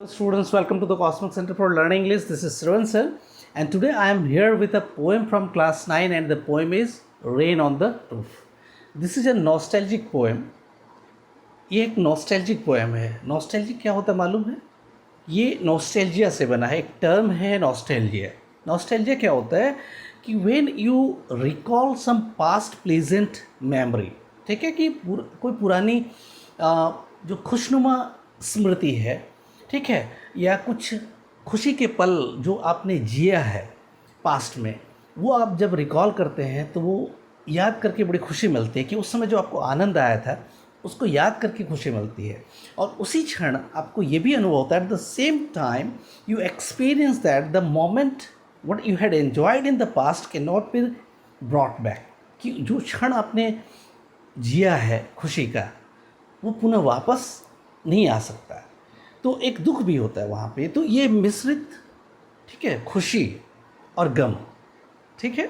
Students, welcome to the Cosmic Center for Learning English. This is Sravan sir, and today I am here with a poem from class 9, and the poem is Rain on the Roof. This is a nostalgic poem. ये एक nostalgic poem है. Nostalgic क्या होता है मालूम है? ये nostalgia से बना है. एक टर्म है नॉस्टैल्जिया. नॉस्टैल्जिया क्या होता है कि when you recall some past pleasant memory, ठीक है, कि कोई पुरानी जो खुशनुमा स्मृति है, ठीक है, या कुछ खुशी के पल जो आपने जिया है पास्ट में, वो आप जब रिकॉल करते हैं तो वो याद करके बड़ी खुशी मिलती है कि उस समय जो आपको आनंद आया था उसको याद करके खुशी मिलती है. और उसी क्षण आपको ये भी अनुभव होता है at the same time you experience that the moment what you had enjoyed in the past can not be brought back, कि जो क्षण आपने जिया है खुशी का वो पुनः वापस नहीं आ सकता. तो एक दुख भी होता है वहाँ पे. तो ये मिश्रित, ठीक है, खुशी और गम, ठीक है,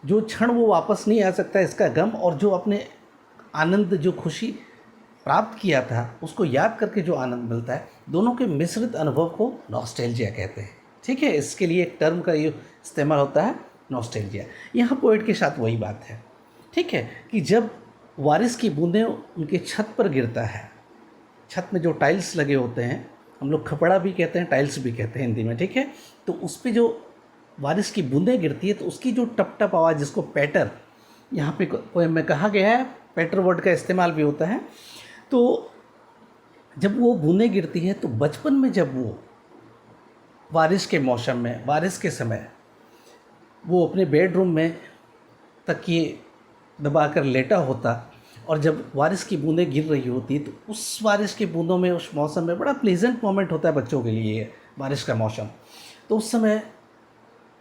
जो क्षण वो वापस नहीं आ सकता इसका गम, और जो अपने आनंद जो खुशी प्राप्त किया था उसको याद करके जो आनंद मिलता है, दोनों के मिश्रित अनुभव को नॉस्टैल्जिया कहते हैं. ठीक है, इसके लिए एक टर्म का ये इस्तेमाल होता है नॉस्टैल्जिया. यहाँ पोएट के साथ वही बात है, ठीक है, कि जब बारिश की बूंदें उनके छत पर गिरता है, छत में जो टाइल्स लगे होते हैं, हम लोग खपड़ा भी कहते हैं, टाइल्स भी कहते हैं हिंदी में, ठीक है, तो उस पर जो बारिश की बूंदें गिरती है तो उसकी जो टप टप आवाज़, जिसको पैटर यहाँ पे पोएम में कहा गया है, पैटर वर्ड का इस्तेमाल भी होता है. तो जब वो बूंदें गिरती हैं तो बचपन में जब वो बारिश के मौसम में, बारिश के समय वो अपने बेडरूम में तकिए दबाकर लेटा होता, और जब बारिश की बूंदें गिर रही होती तो उस बारिश की बूंदों में, उस मौसम में बड़ा प्लेजेंट मोमेंट होता है बच्चों के लिए ये बारिश का मौसम. तो उस समय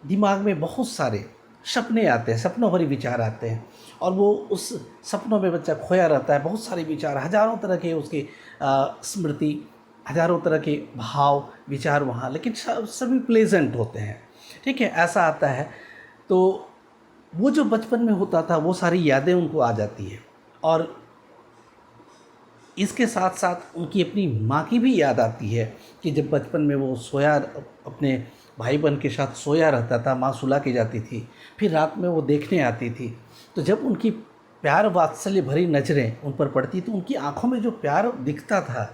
दिमाग में बहुत सारे सपने आते हैं, सपनों भरे विचार आते हैं, और वो उस सपनों में बच्चा खोया रहता है. बहुत सारे विचार, हज़ारों तरह के उसके स्मृति, हज़ारों तरह के भाव विचार वहाँ, लेकिन सभी प्लेजेंट होते हैं. ठीक है, ऐसा आता है. तो वो जो बचपन में होता था वो सारी यादें उनको आ जाती है, और इसके साथ साथ उनकी अपनी माँ की भी याद आती है कि जब बचपन में वो सोया, अपने भाई बहन के साथ सोया रहता था, माँ सुला के जाती थी, फिर रात में वो देखने आती थी, तो जब उनकी प्यार वात्सल्य भरी नज़रें उन पर पड़ती तो उनकी आंखों में जो प्यार दिखता था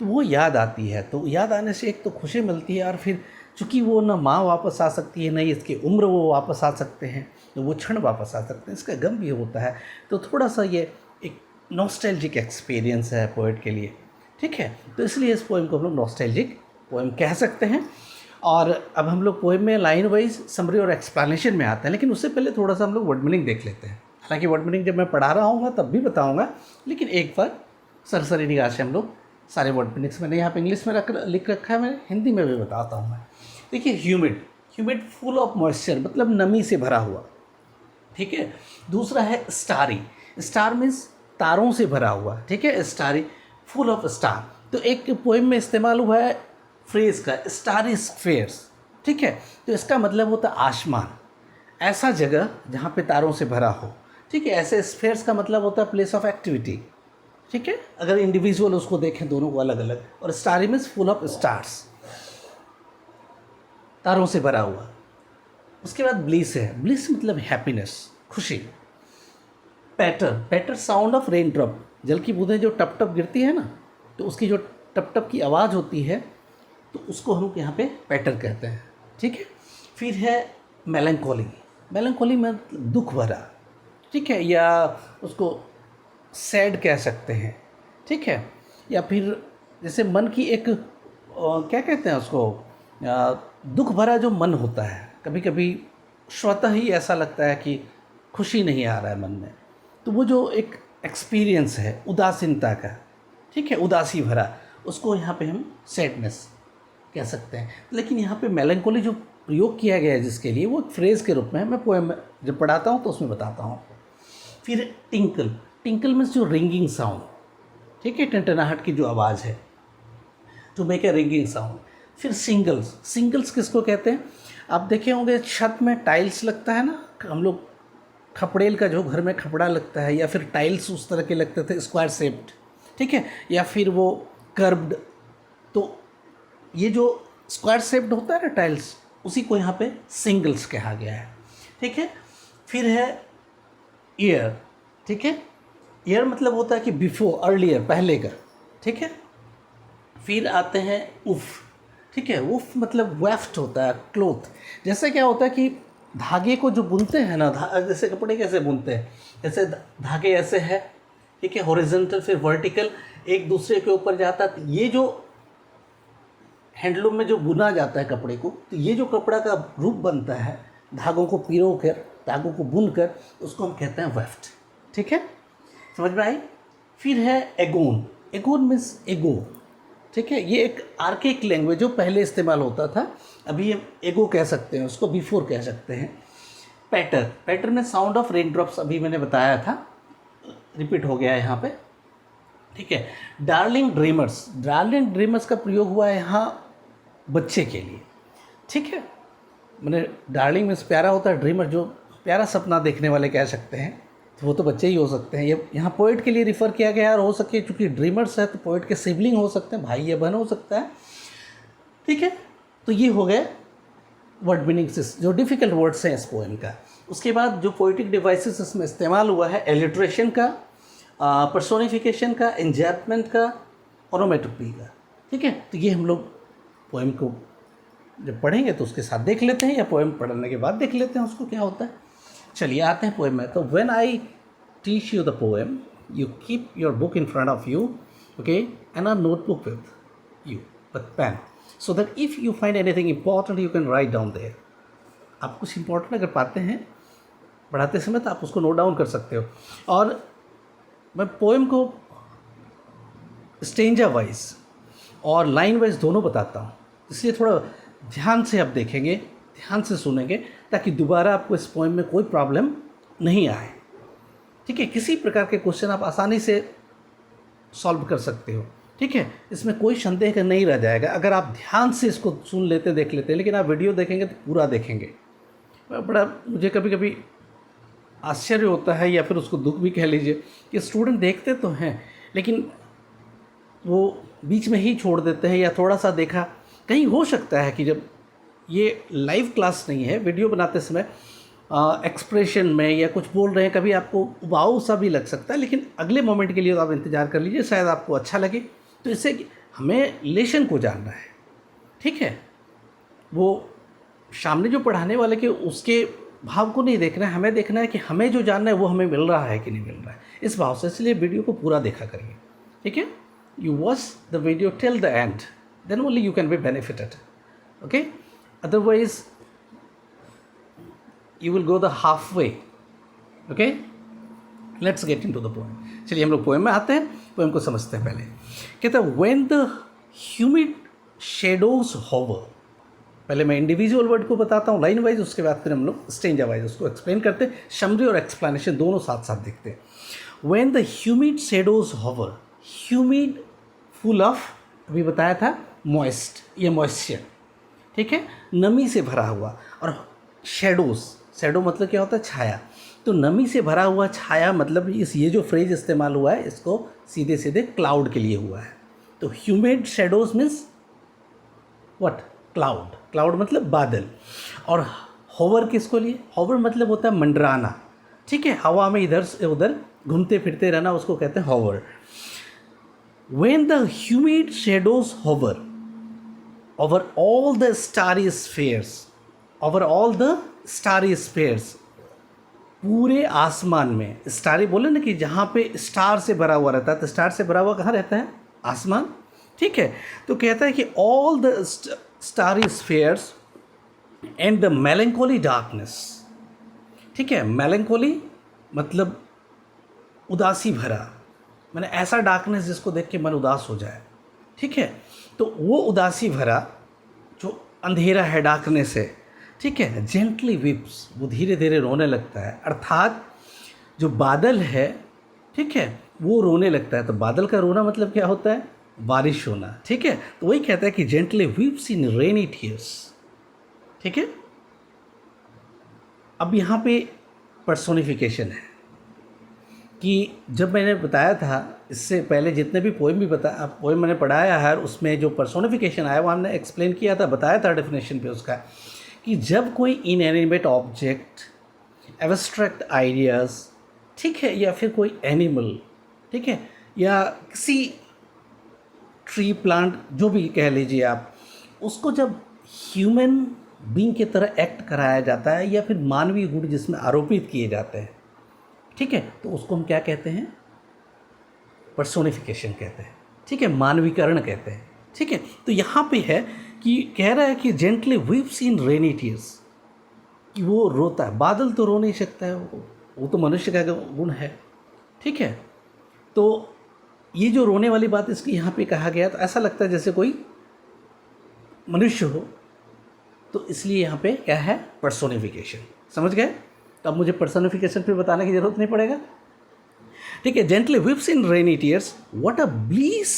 तो वो याद आती है. तो याद आने से एक तो खुशी मिलती है, और फिर चूँकि वो ना माँ वापस आ सकती है, नहीं इसकी उम्र वो वापस आ सकते हैं, तो वो क्षण वापस आ सकते हैं, इसका गम भी होता है. तो थोड़ा सा ये एक नॉस्टैल्जिक एक्सपीरियंस है पोएट के लिए. ठीक है, तो इसलिए इस पोएम को हम लोग नॉस्टैल्जिक पोएम कह सकते हैं. और अब हम लोग पोएम में लाइन वाइज समरी और एक्सप्लेनेशन में आते हैं, लेकिन उससे पहले थोड़ा सा हम लोग वर्ड मीनिंग देख लेते हैं. हालांकि वर्ड मीनिंग जब मैं पढ़ा रहा हूँ तब भी बताऊँगा, लेकिन एक बार सरसरी निगाह से हम लोग सारे वर्ड मीनिंग्स मैंने यहाँ पे इंग्लिश में लिख रखा है, मैं हिंदी में भी बताता हूँ मैं. देखिए, humid, humid full of moisture, मतलब नमी से भरा हुआ. ठीक है, दूसरा है स्टारी, स्टार मीन्स तारों से भरा हुआ. ठीक है, स्टारी, फुल ऑफ स्टार. तो एक पोएम में इस्तेमाल हुआ है फ्रेज़ का स्टारी स्फेयर्स. ठीक है, तो इसका मतलब होता है आसमान, ऐसा जगह जहाँ पे तारों से भरा हो. ठीक है, ऐसे स्फेयर्स का मतलब होता है प्लेस ऑफ एक्टिविटी. ठीक है, अगर इंडिविजुअल उसको देखें दोनों को अलग अलग. और starry means full of stars, तारों से भरा हुआ. उसके बाद ब्लिस है, ब्लिस मतलब हैप्पीनेस, खुशी. पैटर, पैटर साउंड ऑफ रेन ड्रॉप, जल की बूंदें जो टप टप गिरती है ना, तो उसकी जो टप टप की आवाज़ होती है तो उसको हम यहाँ पे पैटर कहते हैं. ठीक है, फिर है मेलंकोली, मेलंकोली में दुख भरा. ठीक है, या उसको सैड कह सकते हैं. ठीक है, या फिर जैसे मन की एक क्या कहते हैं उसको, दुख भरा जो मन होता है, कभी कभी स्वतः ही ऐसा लगता है कि खुशी नहीं आ रहा है मन में, तो वो जो एक एक्सपीरियंस है उदासीनता का, ठीक है, उदासी भरा, उसको यहाँ पे हम सैडनेस कह सकते हैं. लेकिन यहाँ पे मेलंकोली जो प्रयोग किया गया है जिसके लिए, वो एक फ्रेज़ के रूप में मैं पोएम जब पढ़ाता हूँ तो उसमें बताता हूँ. फिर टिंकल, टिंकल मीन्स जो रिंगिंग साउंड. ठीक है, टनटनाहट की जो आवाज़ है, to make a ringing sound. फिर सिंगल्स, सिंगल्स किसको कहते हैं, आप देखे होंगे छत में टाइल्स लगता है ना, हम लोग खपड़ेल का जो घर में खपड़ा लगता है, या फिर टाइल्स उस तरह के लगते थे स्क्वायर शेप्ड. ठीक है, या फिर वो कर्व्ड. तो ये जो स्क्वायर शेप्ड होता है ना टाइल्स, उसी को यहाँ पे सिंगल्स कहा गया है। ठीक है, फिर है ईयर। ठीक है, ईयर मतलब होता है कि बिफोर, अर्लियर, पहले का। ठीक है, फिर आते हैं उफ। ठीक है, उफ मतलब वेफ्ट होता है, क्लोथ। जैसे क्या होता है कि धागे को जो बुनते हैं ना, जैसे कपड़े कैसे बुनते हैं, जैसे धागे ऐसे है, ठीक है, हॉरिजॉन्टल फिर वर्टिकल, एक दूसरे के ऊपर जाता है। ये जो हैंडलूम में जो बुना जाता है कपड़े को, तो ये जो कपड़ा का रूप बनता है, धागों को पिरो कर, धागों को बुन कर, उसको हम कहते हैं वेफ्ट। ठीक है, समझ में आई। फिर है एगोन। एगोन मीन्स एगो। ठीक है, ये एक आर्केक लैंग्वेज जो पहले इस्तेमाल होता था, अभी हम एगो कह सकते हैं, उसको बिफोर कह सकते हैं। पैटर, पैटर में साउंड ऑफ रेन ड्रॉप्स, अभी मैंने बताया था, रिपीट हो गया है यहाँ पे। ठीक है, डार्लिंग ड्रीमर्स। डार्लिंग ड्रीमर्स का प्रयोग हुआ है यहाँ बच्चे के लिए। ठीक है, मैंने डार्लिंग मीन्स प्यारा होता है, ड्रीमर जो प्यारा सपना देखने वाले कह सकते हैं, तो वो तो बच्चे ही हो सकते हैं। ये यहाँ पोइट के लिए रिफ़र किया गया है, और हो सके चूँकि ड्रीमर्स है तो पोइट के सिबलिंग हो सकते हैं, भाई या बहन हो सकता है। ठीक है, तो ये हो गए वर्ड मीनिंग्स, जो डिफ़िकल्ट वर्ड्स हैं इस पोएम का। उसके बाद जो पोइटिक डिवाइसेस इसमें इस्तेमाल हुआ है, एलिट्रेशन का, पर्सोनिफिकेशन का, एन्जैपमेंट का, ओनोमेटोपी का। ठीक है, तो ये हम लोग पोएम को जब पढ़ेंगे तो उसके साथ देख लेते हैं, या पोएम पढ़ने के बाद देख लेते हैं उसको क्या होता है। चलिए आते हैं पोएम में। तो when I teach you the poem, you keep your book in front of you, okay, and a notebook with you with pen, so that if you find anything important you can write down there. आप कुछ important अगर पाते हैं पढ़ाते समय तो आप उसको नोट डाउन कर सकते हो। और मैं पोएम को स्टेंजा वाइज और लाइन वाइज दोनों बताता हूँ, इसलिए थोड़ा ध्यान से आप देखेंगे, ध्यान से सुनेंगे, ताकि दोबारा आपको इस पोएम में कोई प्रॉब्लम नहीं आए। ठीक है, किसी प्रकार के क्वेश्चन आप आसानी से सॉल्व कर सकते हो। ठीक है, इसमें कोई संदेह नहीं रह जाएगा अगर आप ध्यान से इसको सुन लेते, देख लेते। लेकिन आप वीडियो देखेंगे तो पूरा देखेंगे। बड़ा मुझे कभी कभी आश्चर्य होता है, या फिर उसको दुख भी कह लीजिए, कि स्टूडेंट देखते तो हैं लेकिन वो बीच में ही छोड़ देते हैं, या थोड़ा सा देखा। कहीं हो सकता है कि जब ये लाइव क्लास नहीं है, वीडियो बनाते समय एक्सप्रेशन में या कुछ बोल रहे हैं, कभी आपको उबाऊ सा भी लग सकता है, लेकिन अगले मोमेंट के लिए तो आप इंतज़ार कर लीजिए, शायद आपको अच्छा लगे। तो इससे हमें लेशन को जानना है। ठीक है, वो सामने जो पढ़ाने वाले के उसके भाव को नहीं देखना है, हमें देखना है कि हमें जो जानना है वो हमें मिल रहा है कि नहीं मिल रहा है, इस भाव से। इसलिए वीडियो को पूरा देखा करिए। ठीक है, you watch the video till the end, then only you can be benefited. Okay, otherwise you will go the halfway. Okay, let's get into the poem. चलिए हम लोग पोएम में आते हैं, पोएम को समझते हैं। पहले कहता है when the humid shadows hover। पहले मैं इंडिविजुअल वर्ड को बताता हूँ लाइन वाइज, उसके बाद फिर हम लोग स्टेंजा वाइज उसको एक्सप्लेन करते हैं। समरी और एक्सप्लेनेशन दोनों साथ साथ देखते हैं। when the humid shadows hover, humid full of, अभी बताया था मॉइस्ट, ये मॉइस्चर। ठीक है, नमी से भरा हुआ। और शेडोज, शेडो मतलब क्या होता है, छाया। तो नमी से भरा हुआ छाया मतलब ये जो फ्रेज इस्तेमाल हुआ है, इसको सीधे सीधे क्लाउड के लिए हुआ है। तो humid shadows means what, cloud. Cloud मतलब बादल। और होवर किसको लिए, होवर मतलब होता है मंडराना। ठीक है, हवा में इधर से उधर घूमते फिरते रहना, उसको कहते हैं hover. When the humid shadows hover over all the starry spheres, over all the starry spheres, पूरे आसमान में, स्टारी बोले ना कि जहाँ पे स्टार से भरा हुआ रहता है, तो स्टार से भरा हुआ कहाँ रहता है, आसमान। ठीक है, तो कहता है कि all the starry spheres and the melancholy darkness। ठीक है, melancholy मतलब उदासी भरा, मैंने ऐसा डार्कनेस जिसको देख के मन उदास हो जाए। ठीक है, तो वो उदासी भरा जो अंधेरा है, डार्कनेस है। ठीक है, जेंटली विप्स, वो धीरे धीरे रोने लगता है, अर्थात जो बादल है, ठीक है, वो रोने लगता है। तो बादल का रोना मतलब क्या होता है, बारिश होना। ठीक है, तो वही कहता है कि gently weeps in rainy tears. ठीक है, अब यहाँ पे पर्सोनिफिकेशन है। कि जब मैंने बताया था इससे पहले जितने भी पोएम मैंने पढ़ाया है, उसमें जो पर्सोनिफिकेशन आया वो हमने एक्सप्लेन किया था, बताया था डेफिनेशन पे उसका, कि जब कोई इनएनिमेट ऑब्जेक्ट, एब्स्ट्रैक्ट आइडियाज़, ठीक है, या फिर कोई एनिमल, ठीक है, या किसी ट्री प्लांट जो भी कह लीजिए आप, उसको जब ह्यूमन बीइंग की तरह एक्ट कराया जाता है या फिर मानवीय गुण जिसमें आरोपित किए जाते हैं, ठीक है, तो उसको हम क्या कहते हैं? पर्सोनिफिकेशन कहते हैं, ठीक है, मानवीकरण कहते हैं, ठीक है। तो यहाँ पे है कि कह रहा है कि जेंटली वीप्स इन रेनी टीयर्स, कि वो रोता है। बादल तो रो नहीं सकता है, वो तो मनुष्य का गुण है, ठीक है। तो ये जो रोने वाली बात इसकी यहाँ पे कहा गया, तो ऐसा लगता है जैसे कोई मनुष्य हो, तो इसलिए यहाँ पे क्या है? पर्सोनिफिकेशन। समझ गए? तो अब मुझे पर्सोनिफिकेशन पे बताने की ज़रूरत नहीं पड़ेगा, ठीक है। Gently weeps in rainy tears, what a bliss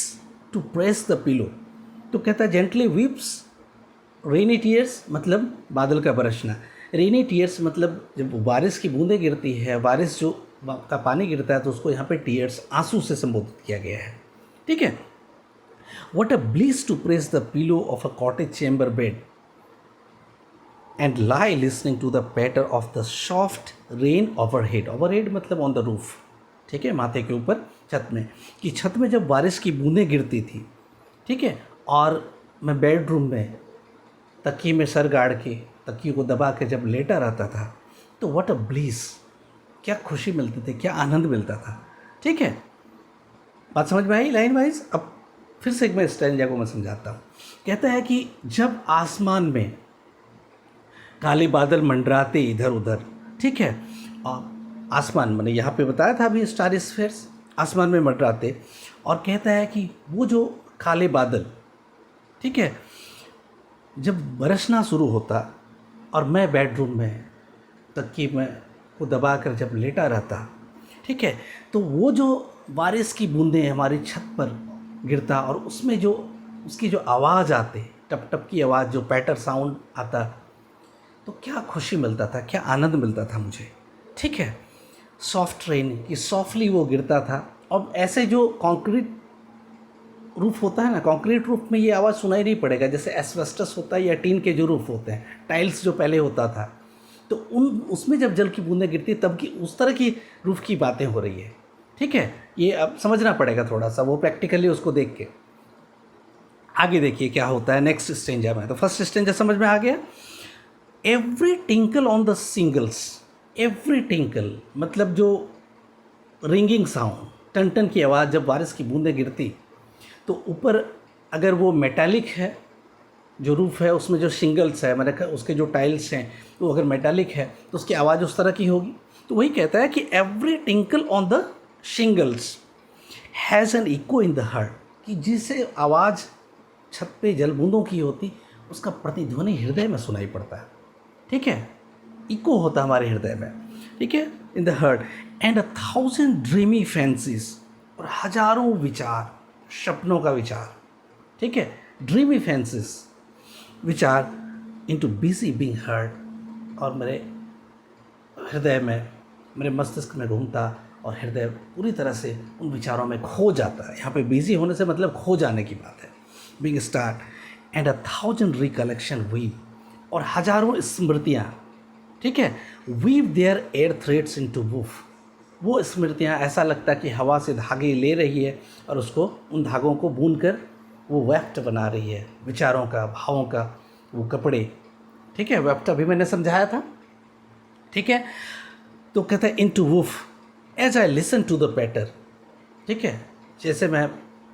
to press the pillow. तो कहता है जेंटली विप्स, रेनी टीयर्स मतलब बादल का बरसना, रेनी टीयर्स मतलब जब बारिश की बूंदें गिरती है, बारिश जो का पानी गिरता है, तो उसको यहाँ पे टीयर्स, आंसू से संबोधित किया गया है, ठीक है। What a bliss to press the pillow of a cottage chamber bed and lie listening to the patter of the soft rain overhead. Overhead मतलब ऑन द रूफ, ठीक है, माथे के ऊपर, छत में, कि छत में जब बारिश की बूंदें गिरती थी, ठीक है, और मैं बेडरूम में तकिए में सर गाड़ के, तकिए को दबा के जब लेटा रहता था, तो व्हाट अ ब्लीस, क्या खुशी मिलती थी, क्या आनंद मिलता था, ठीक है। बात समझ में आई लाइन वाइज? अब फिर से एक मैं स्टैंजा को मैं समझाता हूँ। कहता है कि जब आसमान में काले बादल मंडराते इधर उधर, ठीक है, और आसमान मैंने यहाँ पे बताया था अभी, स्टार स्फीयर्स आसमान में मंडराते, और कहता है कि वो जो काले बादल, ठीक है, जब बरसना शुरू होता और मैं बेडरूम में तकिए में को दबा कर जब लेटा रहता, ठीक है, तो वो जो बारिश की बूंदें हमारी छत पर गिरता और उसमें जो उसकी जो आवाज़ आते, टप टप की आवाज़, जो पैटर साउंड आता, तो क्या खुशी मिलता था, क्या आनंद मिलता था मुझे, ठीक है। सॉफ्ट रेन कि सॉफ्टली वो गिरता था, और ऐसे जो कंक्रीट रूफ होता है ना, कंक्रीट रूफ में ये आवाज़ सुनाई नहीं पड़ेगा, जैसे एस्बेस्टस होता है या टीन के जो रूफ होते हैं, टाइल्स जो पहले होता था, तो उसमें जब जल की बूंदें गिरती तब की उस तरह की रूफ की बातें हो रही है, ठीक है। ये अब समझना पड़ेगा थोड़ा सा, वो प्रैक्टिकली उसको देख के। आगे देखिए क्या होता है नेक्स्ट स्टेंजा में। तो फर्स्ट स्टेंजा समझ में आ गया। Every tinkle on the singles, every tinkle मतलब जो रिंगिंग साउंड, टन टन की आवाज़ जब बारिश की बूंदें गिरती, तो ऊपर अगर वो मेटालिक है, जो रूफ है उसमें जो शिंगल्स है, मैंने उसके जो टाइल्स हैं, वो अगर मेटालिक है तो उसकी आवाज़ उस तरह की होगी। तो वही कहता है कि every tinkle on the shingles has an echo in the heart, कि जिसे आवाज़ छत पे जल बूंदों की होती, उसका प्रतिध्वनि हृदय में सुनाई पड़ता है, ठीक है, इको होता हमारे हृदय में, ठीक है, इन the heart. And 1000 dreamy fancies, और हजारों विचार, सपनों का विचार, ठीक है, ड्रीमी फैंसीज विचार इनटू बिजी बीइंग हर्ड, और मेरे हृदय में, मेरे मस्तिष्क में घूमता, और हृदय पूरी तरह से उन विचारों में खो जाता है। यहाँ पे बिजी होने से मतलब खो जाने की बात है, being start. And 1000 recollection weave, और हजारों स्मृतियाँ, ठीक है, weave their air threads into woof, वो स्मृतियाँ ऐसा लगता कि हवा से धागे ले रही है और उसको, उन धागों को बुन कर वो वेफ्ट बना रही है, विचारों का, भावों का वो कपड़े, ठीक है, वेफ्ट अभी मैंने समझाया था, ठीक है। तो कहता है into woof as I listen to the patter, ठीक है, जैसे मैं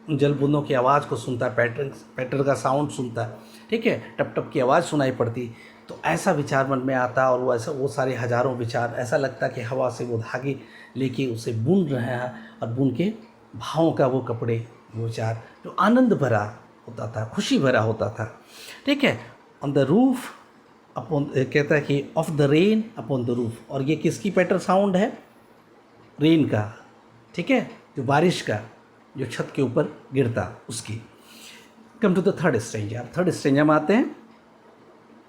उन जल बूंदों की आवाज़ को सुनता, पैटर का साउंड सुनता, ठीक है, टप टप की आवाज़ सुनाई पड़ती, तो ऐसा विचार मन में आता, और वो सारे हजारों विचार, ऐसा लगता कि हवा से वो धागे लेके उसे बुन रहे हैं, और बुन के भावों का वो कपड़े, वो विचार जो आनंद भरा होता था, खुशी भरा होता था, ठीक है। ऑन द रूफ अपॉन, कहता है कि of the rain upon the roof, और ये किसकी पैटर साउंड है? रेन का, ठीक है, जो बारिश का, जो छत के ऊपर गिरता उसकी। Come to the third stanza. Third stanza में आते हैं।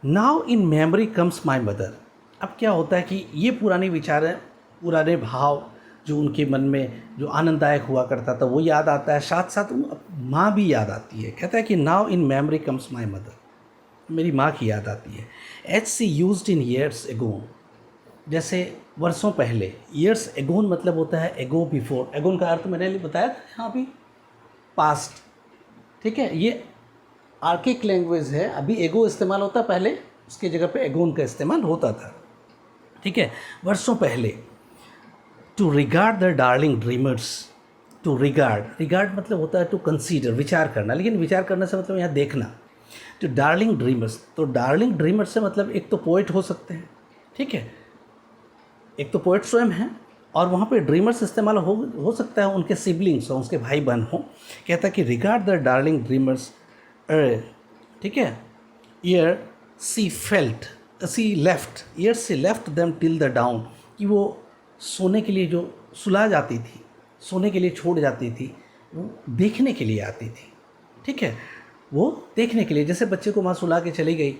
Now in memory comes my mother. अब क्या होता है कि ये पुराने विचार हैं, पुराने भाव जो उनके मन में जो आनंददायक हुआ करता था वो याद आता है, साथ साथ माँ भी याद आती है। कहता है कि now in memory comes my mother, मेरी माँ की याद आती है। As she used in years ago, जैसे वर्षों पहले। ईयर्स एगोन मतलब होता है एगो बिफोर। एगोन का अर्थ मैंने बताया था यहाँ भी, पास्ट। ठीक है, ये आर्किक लैंग्वेज है। अभी एगो इस्तेमाल होता, पहले उसकी जगह पे एगोन का इस्तेमाल होता था। ठीक है, वर्षों पहले। To regard the darling dreamers, to regard, regard मतलब होता है टू कंसीडर, विचार करना, लेकिन विचार करने से मतलब यहाँ देखना। टू डार्लिंग ड्रीमर्स, तो डार्लिंग ड्रीमर्स से मतलब एक तो पोइट हो सकते हैं, ठीक है, एक तो पोइट स्वयं है, और वहाँ पे ड्रीमर्स इस्तेमाल हो सकता है उनके सिबलिंग्स हो, उसके भाई बहन हो। कहता है कि रिगार्ड द डार्लिंग ड्रीमर्स, ठीक है, ere she felt, she left, ere she left them till the dawn, कि वो सोने के लिए जो सुला जाती थी, सोने के लिए छोड़ जाती थी, वो देखने के लिए आती थी। ठीक है, वो देखने के लिए, जैसे बच्चे को माँ सुला के चली गई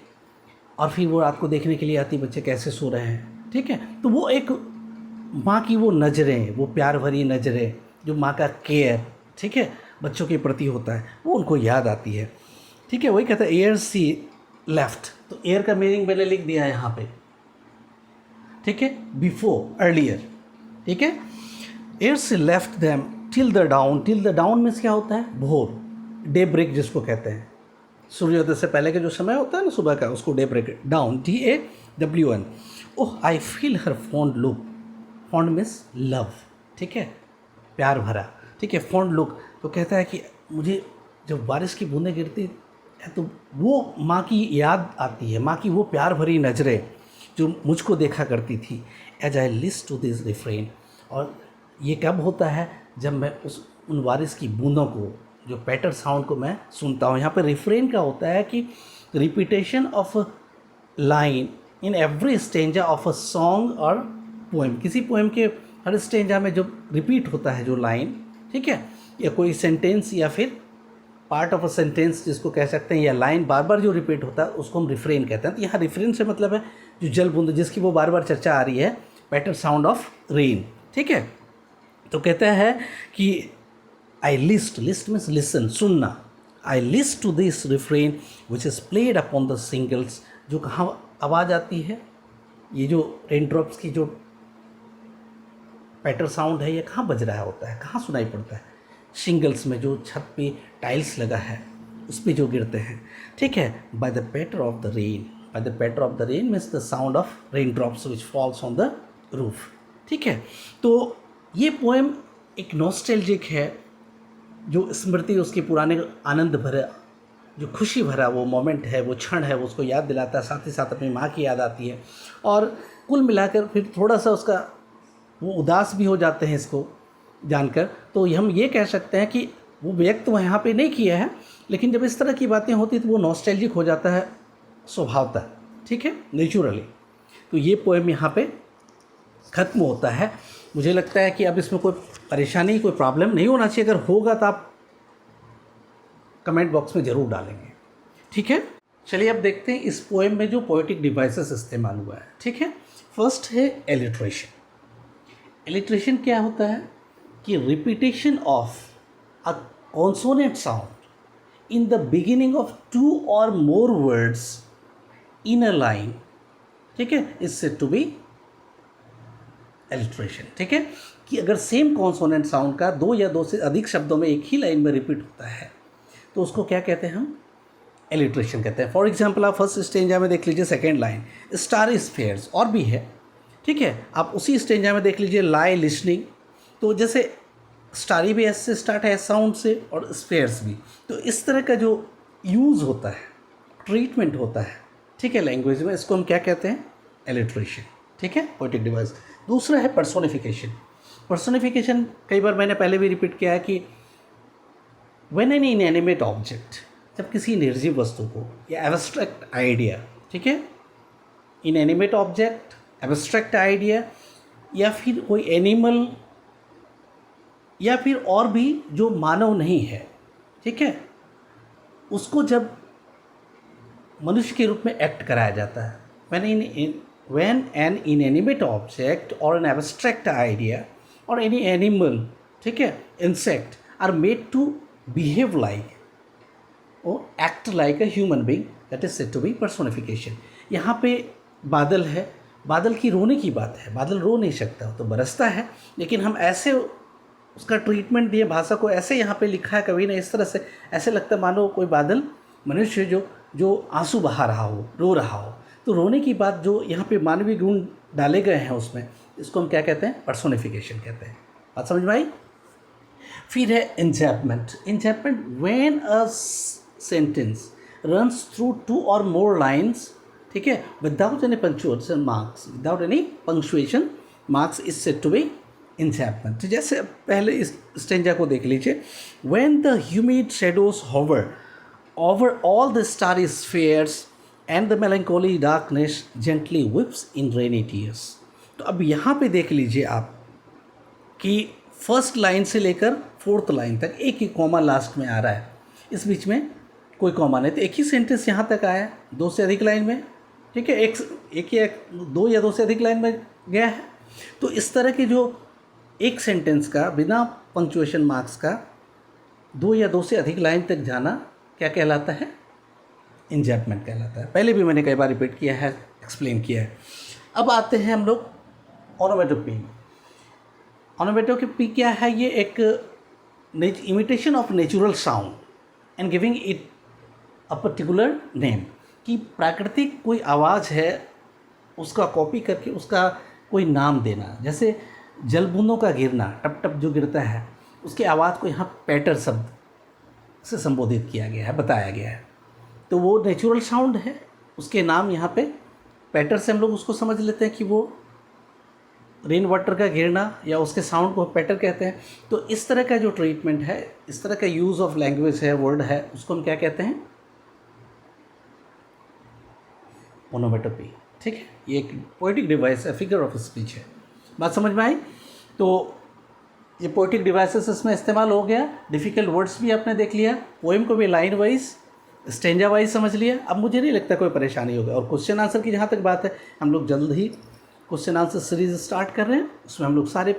और फिर वो रात को देखने के लिए आती बच्चे कैसे सो रहे हैं। ठीक है, तो वो एक माँ की वो नज़रें, वो प्यार भरी नज़रें, जो माँ का केयर, ठीक है, बच्चों के प्रति होता है, वो उनको याद आती है। ठीक है, वही कहता है एयर सी लेफ्ट, तो एयर का मीनिंग मैंने लिख दिया है यहाँ पे। ठीक है, बिफोर, अर्लियर। ठीक है, ere she left them till the dawn, till the dawn means क्या होता है, भोर, डे ब्रेक जिसको कहते हैं, सूर्योदय से पहले का जो समय होता है ना सुबह का, उसको daybreak. Dawn, DAWN। Oh I feel her fond look, fond means love, ठीक है, प्यार भरा। ठीक है, फॉन्ड लुक, तो कहता है कि मुझे जब बारिश की बूंदें गिरती है तो वो माँ की याद आती है, माँ की वो प्यार भरी नज़रें जो मुझको देखा करती थी। As I list to this refrain, और ये कब होता है, जब मैं उन बारिश की बूंदों को, जो पैटर साउंड को मैं सुनता हूँ। यहाँ पर रिफ्रेन का होता है कि repetition of a line in every stanza of a song और पोएम, किसी पोएम के हर स्टेंजा में जो रिपीट होता है जो लाइन, ठीक है, या कोई सेंटेंस या फिर पार्ट ऑफ अ सेंटेंस जिसको कह सकते हैं, या लाइन बार बार जो रिपीट होता है उसको हम रिफ्रेन कहते हैं। तो यहाँ रिफ्रेन से मतलब है जो जल बूंद जिसकी वो बार बार चर्चा आ रही है, पैटर साउंड ऑफ रेन। ठीक है, तो कहता है कि I list, list means listen, सुनना। I list to this refrain which is played upon the shingles, जो कहाँ आवाज़ आती है, ये जो रेन ड्रॉप्स की जो पैटर साउंड है ये कहाँ बज रहा होता है, कहाँ सुनाई पड़ता है, शिंगल्स में, जो छत पे टाइल्स लगा है उस पर जो गिरते हैं। ठीक है, by the patter of the rain, by the patter of the rain means the sound of rain drops which falls on the roof. ठीक है, तो ये पोएम एक नॉस्टैल्जिक है, जो स्मृति उसके पुराने आनंद भरा, जो खुशी भरा वो मोमेंट है, वो क्षण है, वो उसको याद दिलाता है, साथ ही साथ अपनी माँ की याद आती है। और कुल मिलाकर फिर थोड़ा सा उसका वो उदास भी हो जाते हैं इसको जानकर। तो हम ये कह सकते हैं कि वो व्यक्त वो यहाँ पे नहीं किया है, लेकिन जब इस तरह की बातें होती तो वो नॉस्टैल्जिक हो जाता है स्वभावतः। ठीक है, नेचुरली। तो ये पोएम यहाँ पे ख़त्म होता है। मुझे लगता है कि अब इसमें कोई परेशानी, कोई प्रॉब्लम नहीं होना चाहिए। अगर होगा तो आप कमेंट बॉक्स में ज़रूर डालेंगे। ठीक है, चलिए अब देखते हैं इस पोएम में जो पोएटिक डिवाइसेस इस्तेमाल हुआ है। ठीक है, फर्स्ट है एलिट्रेशन। एलिट्रेशन क्या होता है कि repetition of a consonant sound in the beginning of 2 और more words in a line, ठीक है, is said to be alliteration. ठीक है, कि अगर सेम कॉन्सोनेंट साउंड का 2 या 2 से अधिक शब्दों में एक ही लाइन में रिपीट होता है तो उसको क्या कहते हैं, हम एलिट्रेशन कहते हैं। फॉर एग्जाम्पल आप फर्स्ट स्टेंजा में देख लीजिए, सेकेंड लाइन स्टार स्फेयर्स, और भी है। ठीक है, आप उसी स्टेंजा में देख लीजिए लाई लिसनिंग, तो जैसे स्टारी भी एस से स्टार्ट है, साउंड से, और स्फेयर्स भी। तो इस तरह का जो यूज़ होता है, ट्रीटमेंट होता है, ठीक है, लैंग्वेज में, इसको हम क्या कहते हैं, एलिट्रेशन। ठीक है, पोएटिक डिवाइस। दूसरा है पर्सोनिफिकेशन। पर्सोनिफिकेशन कई बार मैंने पहले भी रिपीट किया है कि व्हेन एन इनएनिमेट ऑब्जेक्ट, जब किसी निर्जीव वस्तु को या एब्स्ट्रैक्ट आइडिया, ठीक है, इनएनिमेट ऑब्जेक्ट, एब्स्ट्रैक्ट आइडिया, या फिर कोई एनिमल, या फिर और भी जो मानव नहीं है, ठीक है, उसको जब मनुष्य के रूप में एक्ट कराया जाता है, when an inanimate object or an abstract idea और एनी एनिमल, ठीक है, insect are made to behave like और act like a human being, that is said to be personification. यहाँ पे बादल है, बादल की रोने की बात है, बादल रो नहीं सकता, तो बरसता है, लेकिन हम ऐसे उसका ट्रीटमेंट दिए, भाषा को ऐसे यहाँ पे लिखा है कवि ने इस तरह से, ऐसे लगता है मानो कोई बादल मनुष्य जो आंसू बहा रहा हो, रो रहा हो। तो रोने की बात जो यहाँ पे मानवीय गुण डाले गए हैं उसमें, इसको हम क्या कहते हैं, पर्सोनिफिकेशन कहते हैं। बात समझ में आई। फिर है enjambment. Enjambment when a sentence runs through 2 or more lines, ठीक है, without any punctuation marks, without any punctuation marks is said to be enjambment. जैसे पहले इस स्टेंजा को देख लीजिए, when the humid shadows hover over all the starry spheres and the melancholy darkness gently weeps in rainy tears. तो अब यहाँ पे देख लीजिए आप कि फर्स्ट लाइन से लेकर 4th लाइन तक एक ही कॉमा लास्ट में आ रहा है, इस बीच में कोई कॉमा नहीं, तो एक ही सेंटेंस यहाँ तक आया है 2 से अधिक लाइन में, ठीक है, एक 2 या 2 से अधिक लाइन में गया है। तो इस तरह के जो एक सेंटेंस का बिना पंक्चुएशन मार्क्स का 2 या 2 से अधिक लाइन तक जाना क्या कहलाता है, इंजैपमेंट कहलाता है। पहले भी मैंने कई बार रिपीट किया है, एक्सप्लेन किया है। अब आते हैं हम लोग ऑनोमेटोपी। ऑनोमेटोपी क्या है, ये एक imitation of natural sound and giving it a particular name, कि प्राकृतिक कोई आवाज़ है उसका कॉपी करके उसका कोई नाम देना। जैसे जल बूंदों का गिरना, टप टप जो गिरता है, उसकी आवाज़ को यहाँ पैटर शब्द से संबोधित किया गया है, बताया गया है। तो वो नेचुरल साउंड है, उसके नाम यहाँ पे पैटर से हम लोग उसको समझ लेते हैं कि वो रेन वाटर का गिरना या उसके साउंड को पैटर कहते हैं। तो इस तरह का जो ट्रीटमेंट है, इस तरह का यूज़ ऑफ लैंग्वेज है, वर्ड है, उसको हम क्या कहते हैं, ओनोमेटोपी, ठीक है। ये एक पोएटिक डिवाइस है, फिगर ऑफ स्पीच है। बात समझ में आई। तो ये पोएटिक डिवाइसेस इसमें इस्तेमाल हो गया। डिफ़िकल्ट वर्ड्स भी आपने देख लिया, पोएम को भी लाइन वाइज, स्टेंजा वाइज समझ लिया। अब मुझे नहीं लगता कोई परेशानी होगी। और क्वेश्चन आंसर की जहाँ तक बात है, हम लोग जल्द ही क्वेश्चन आंसर सीरीज स्टार्ट कर रहे हैं, उसमें हम लोग सारे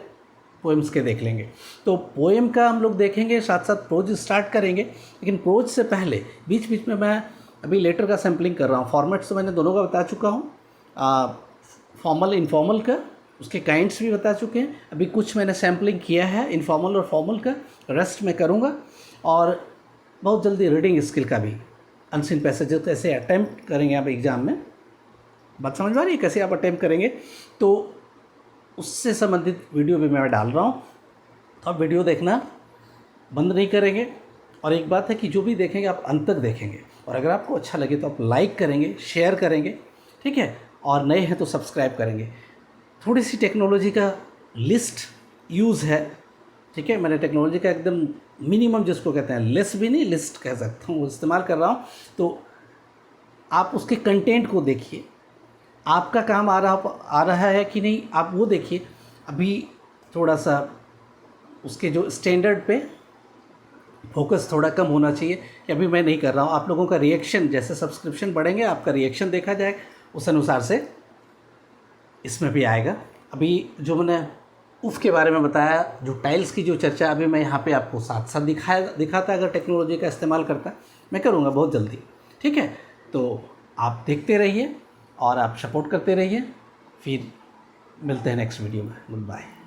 पोएम्स के देख लेंगे। तो पोएम का हम लोग देखेंगे, साथ साथ प्रोज स्टार्ट करेंगे। लेकिन प्रोज से पहले बीच बीच में मैं अभी लेटर का सैम्पलिंग कर रहा हूँ। फॉर्मेट्स तो मैंने दोनों का बता चुका हूँ, फॉर्मल इनफॉर्मल का, उसके काइंड्स भी बता चुके हैं। अभी कुछ मैंने सैम्पलिंग किया है इनफॉर्मल और फॉर्मल का, रेस्ट में करूँगा। और बहुत जल्दी रीडिंग स्किल का भी अनसीन पैसेजेस कैसे अटैम्प्ट करेंगे आप एग्ज़ाम में, बात समझ में आ रही है, कैसे आप अटैम्प्ट करेंगे, तो उससे संबंधित वीडियो भी मैं डाल रहा हूँ। तो आप वीडियो देखना बंद नहीं करेंगे। और एक बात है कि जो भी देखेंगे आप अंत तक देखेंगे, और अगर आपको अच्छा लगे तो आप लाइक करेंगे, शेयर करेंगे, ठीक है। और नए हैं तो सब्सक्राइब करेंगे। थोड़ी सी टेक्नोलॉजी का लिस्ट यूज़ है, ठीक है। मैंने टेक्नोलॉजी का एकदम मिनिमम जिसको कहते हैं, लेस भी नहीं, लिस्ट कह सकता हूँ, वो इस्तेमाल कर रहा हूँ। तो आप उसके कंटेंट को देखिए, आपका काम आ रहा है कि नहीं, आप वो देखिए। अभी थोड़ा सा उसके जो स्टैंडर्ड पे फोकस थोड़ा कम होना चाहिए, कि अभी मैं नहीं कर रहा हूँ। आप लोगों का रिएक्शन, जैसे सब्सक्रिप्शन बढ़ेंगे आपका रिएक्शन देखा जाएगा, उस अनुसार से इसमें भी आएगा। अभी जो मैंने उफ के बारे में बताया, जो टाइल्स की जो चर्चा अभी मैं यहाँ पे आपको साथ साथ दिखाता, अगर टेक्नोलॉजी का इस्तेमाल करता, मैं करूँगा बहुत जल्दी, ठीक है। तो आप देखते रहिए और आप सपोर्ट करते रहिए। फिर मिलते हैं नेक्स्ट वीडियो में। Good bye.